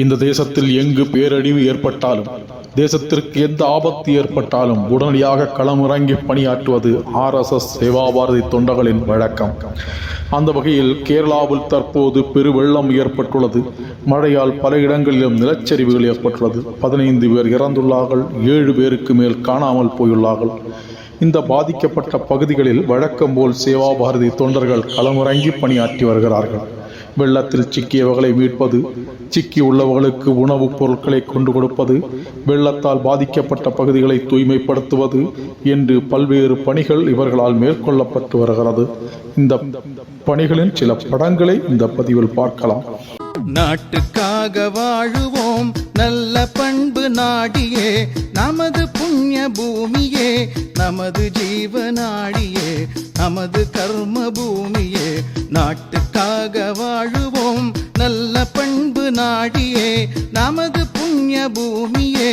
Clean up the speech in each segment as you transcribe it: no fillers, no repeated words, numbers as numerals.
இந்த தேசத்தில் எங்கு பேரழிவு ஏற்பட்டாலும், தேசத்திற்கு எந்த ஆபத்து ஏற்பட்டாலும் உடனடியாக களமிறங்கி பணியாற்றுவது RSS சேவா பாரதி தொண்டர்களின் வழக்கம். அந்த வகையில் கேரளாவில் தற்போது பெருவெள்ளம் ஏற்பட்டுள்ளது. மழையால் பல இடங்களிலும் நிலச்சரிவுகள் ஏற்பட்டுள்ளது. 15 பேர் இறந்துள்ளார்கள், 7 பேருக்கு மேல் காணாமல் போயுள்ளார்கள். இந்த பாதிக்கப்பட்ட பகுதிகளில் வழக்கம் போல் சேவா பாரதி தொண்டர்கள் களமிறங்கி பணியாற்றி வருகிறார்கள். வெள்ளத்தில் சிக்கியவர்களை மீட்பது, சிக்கி உள்ளவர்களுக்கு உணவுப் பொருட்களை கொண்டு கொடுப்பது, வெள்ளத்தால் பாதிக்கப்பட்ட பகுதிகளை தூய்மைப்படுத்துவது என்று பல்வேறு பணிகள் இவர்களால் மேற்கொள்ளப்பட்டு வருகிறது. இந்த பணிகளின் சில படங்களை இந்த பதிவில் பார்க்கலாம். நாட்டுக்காக வாழுவோம் நல்ல பண்பு நாடியே, நமது புண்ணிய பூமியே, நமது ஜீவனாடியே, நமது கர்ம பூமியே. நாட்டுக்காக வாழுவோம் நல்ல பண்பு நாடியே, நமது புண்ணிய பூமியே,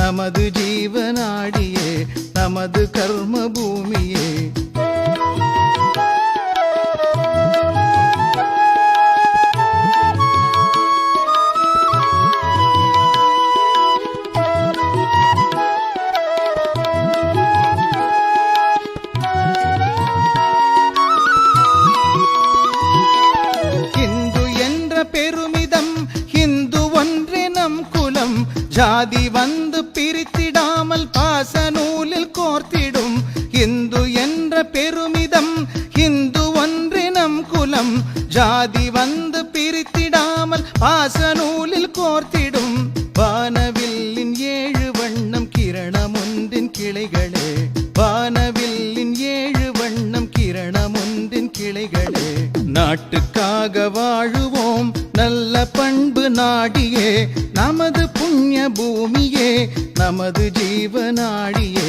நமது ஜீவனாடியே, நமது கர்ம பூமியே. பெருமிதம் ஹிந்து ஒன்றே நம் குலம், ஜாதி வந்து பிரித்திடாமல் பாச நூலில் கோர்த்திடும். இந்து என்ற பெருமிதம் ஹிந்து ஒன்றே நம் குலம், ஜாதி வந்து பிரித்திடாமல் பாச நூலில் கோர்த்திடும். வானவில்லின் 7 வண்ணம் கிரணம் ஒன்றின் கிளைகளே, வானவில்லின் 7 வண்ணம் கிரணம் ஒன்றின் கிளைகளே. நாட்டுக்காக வாழுவோம் நல்ல பண்பு நாடியே, நமது புண்ணிய பூமியே, நமது ஜீவனாடியே.